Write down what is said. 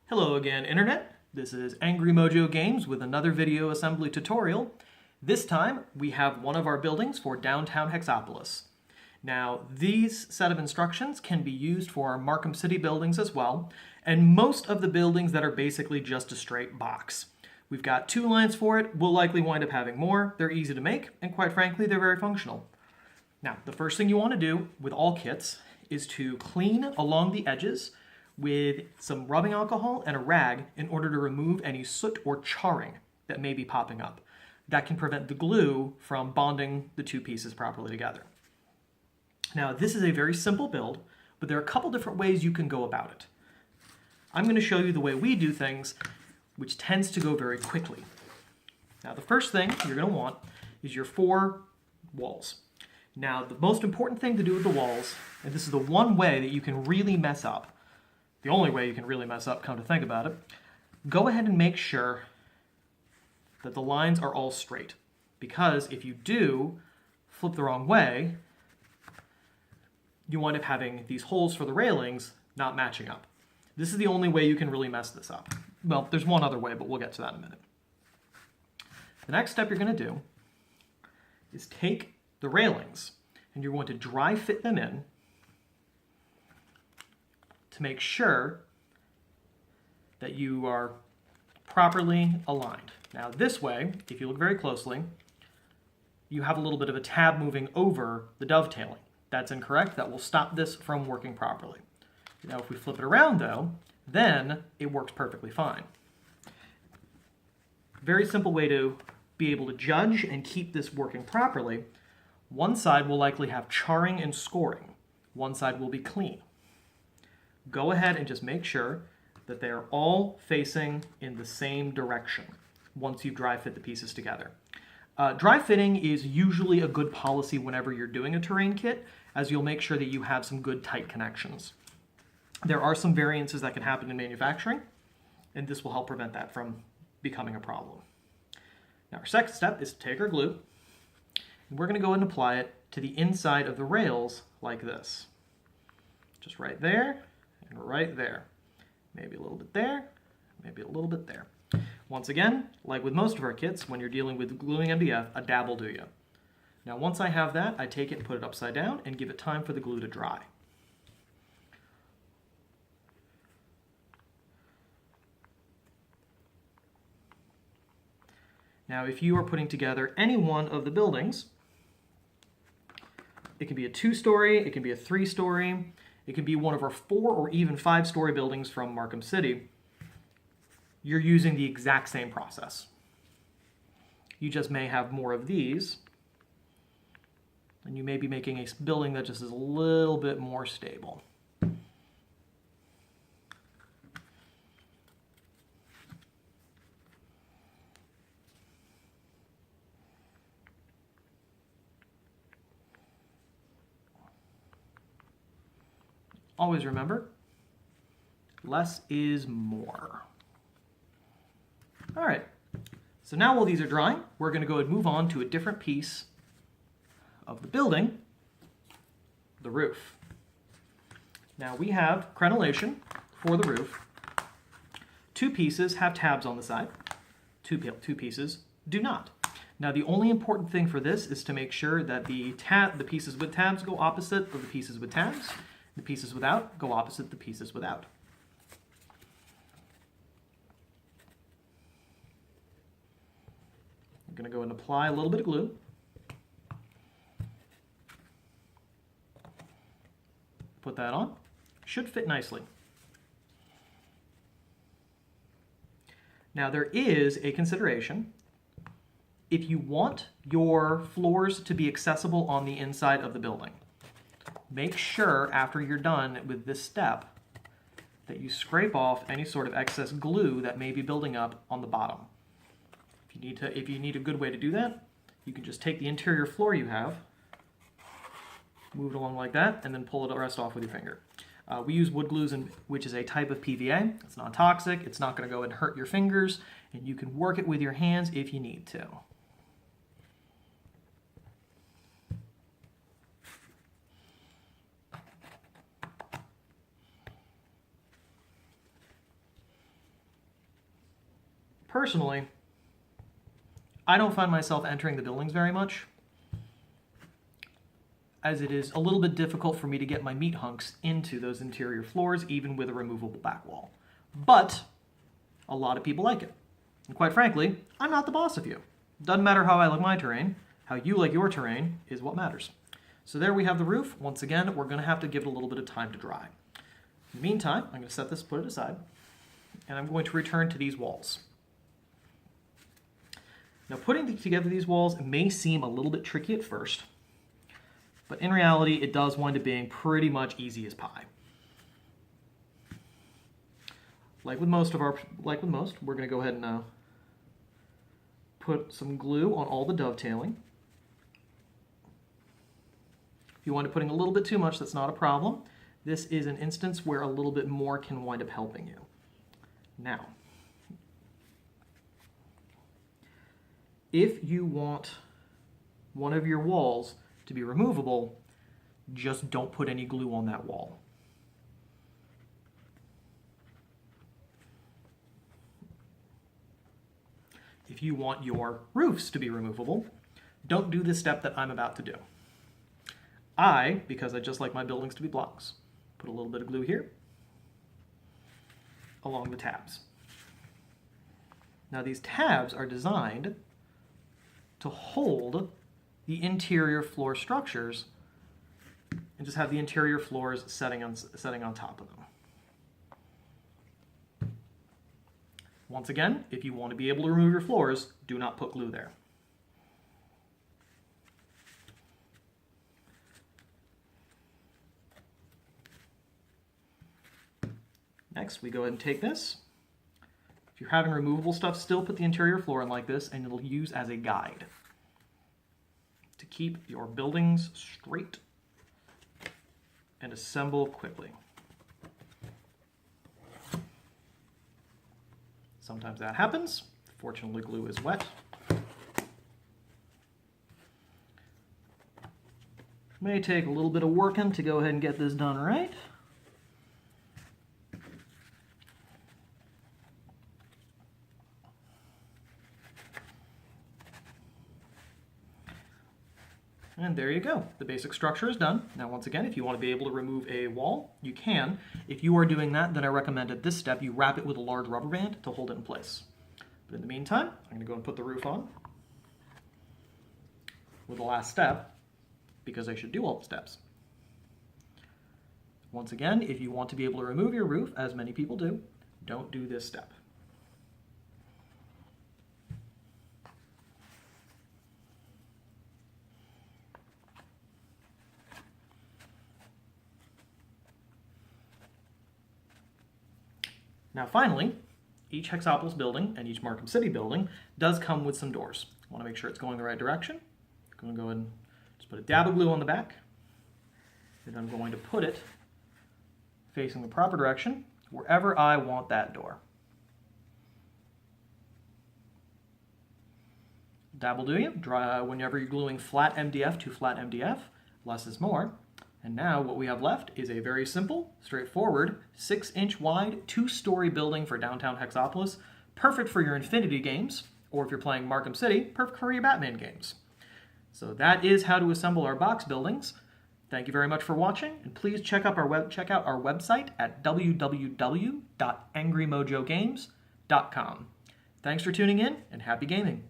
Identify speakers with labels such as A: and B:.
A: Hello again, Internet. This is Angry Mojo Games with another video assembly tutorial. This time, we have one of our buildings for downtown Hexopolis. Now, these set of instructions can be used for our Markham City buildings as well, and most of the buildings that are basically just a straight box. We've got 2 lines for it. We'll likely wind up having more. They're easy to make, and quite frankly, they're very functional. Now, the first thing you want to do with all kits is to clean along the edges with some rubbing alcohol and a rag in order to remove any soot or charring that may be popping up. That can prevent the glue from bonding the 2 pieces properly together. Now, this is a very simple build, but there are a couple different ways you can go about it. I'm going to show you the way we do things, which tends to go very quickly. Now, the first thing you're going to want is your 4 walls. Now, the most important thing to do with the walls, and this is the one way that you can really mess up, the only way you can really mess up, come to think about it, go ahead and make sure that the lines are all straight. Because if you do flip the wrong way, you wind up having these holes for the railings not matching up. This is the only way you can really mess this up. Well, there's one other way, but we'll get to that in a minute. The next step you're going to do is take the railings and you're going to dry fit them in to make sure that you are properly aligned. Now this way, if you look very closely, you have a little bit of a tab moving over the dovetailing. That's incorrect. That will stop this from working properly. Now if we flip it around though, then it works perfectly fine. Very simple way to be able to judge and keep this working properly. One side will likely have charring and scoring. One side will be clean. Go ahead and just make sure that they are all facing in the same direction once you dry fit the pieces together. Dry fitting is usually a good policy whenever you're doing a terrain kit, as you'll make sure that you have some good tight connections. There are some variances that can happen in manufacturing, and this will help prevent that from becoming a problem. Now our second step is to take our glue, and we're going to go ahead and apply it to the inside of the rails like this. Just right there. And right there. Maybe a little bit there, maybe a little bit there. Once again, like with most of our kits, when you're dealing with gluing MDF, a dab will do you. Now once I have that, I take it and put it upside down and give it time for the glue to dry. Now if you are putting together any one of the buildings, it can be a 2-story, it can be a 3-story, it can be one of our 4 or even 5-story buildings from Markham City. You're using the exact same process. You just may have more of these, and you may be making a building that just is a little bit more stable. Always remember, less is more. All right, so now while these are drying, we're going to go and move on to a different piece of the building, the roof. Now we have crenellation for the roof. 2 pieces have tabs on the side. 2 pieces do not. Now the only important thing for this is to make sure that the pieces with tabs go opposite of the pieces with tabs. The pieces without go opposite the pieces without. I'm going to go and apply a little bit of glue. Put that on. Should fit nicely. Now there is a consideration. If you want your floors to be accessible on the inside of the building, make sure after you're done with this step that you scrape off any sort of excess glue that may be building up on the bottom. If you need a good way to do that, you can just take the interior floor you have, move it along like that, and then pull the rest off with your finger. We use wood glues, which is a type of PVA. It's non-toxic, it's not going to go and hurt your fingers, and you can work it with your hands if you need to. Personally, I don't find myself entering the buildings very much, as it is a little bit difficult for me to get my meat hunks into those interior floors, even with a removable back wall. But a lot of people like it. And quite frankly, I'm not the boss of you. Doesn't matter how I like my terrain, how you like your terrain is what matters. So there we have the roof. Once again, we're going to have to give it a little bit of time to dry. In the meantime, I'm going to set this, put it aside, and I'm going to return to these walls. Now, putting together these walls may seem a little bit tricky at first, but in reality, it does wind up being pretty much easy as pie. Like with most, we're going to go ahead and put some glue on all the dovetailing. If you wind up putting a little bit too much, that's not a problem. This is an instance where a little bit more can wind up helping you. Now, if you want one of your walls to be removable, just don't put any glue on that wall. If you want your roofs to be removable, don't do the step that I'm about to do. Because I just like my buildings to be blocks, put a little bit of glue here along the tabs. Now these tabs are designed to hold the interior floor structures and just have the interior floors setting on top of them. Once again, if you want to be able to remove your floors, do not put glue there. Next, we go ahead and take this. If you're having removable stuff, still put the interior floor in like this, and it'll use as a guide to keep your buildings straight and assemble quickly. Sometimes that happens. Fortunately, glue is wet. May take a little bit of working to go ahead and get this done right. And there you go. The basic structure is done. Now, once again, if you want to be able to remove a wall, you can. If you are doing that, then I recommend at this step you wrap it with a large rubber band to hold it in place. But in the meantime, I'm going to go and put the roof on with the last step, because I should do all the steps. Once again, if you want to be able to remove your roof, as many people do, don't do this step. Now finally, each Hexopolis building and each Markham City building does come with some doors. I want to make sure it's going the right direction. I'm going to go ahead and just put a dab of glue on the back. And I'm going to put it facing the proper direction wherever I want that door. Dab will do you. Dry, whenever you're gluing flat MDF to flat MDF, less is more. And now what we have left is a very simple, straightforward, 6-inch wide, 2-story building for downtown Hexopolis, perfect for your Infinity games, or if you're playing Markham City, perfect for your Batman games. So that is how to assemble our box buildings. Thank you very much for watching, and please check out our website at www.angrymojogames.com. Thanks for tuning in, and happy gaming!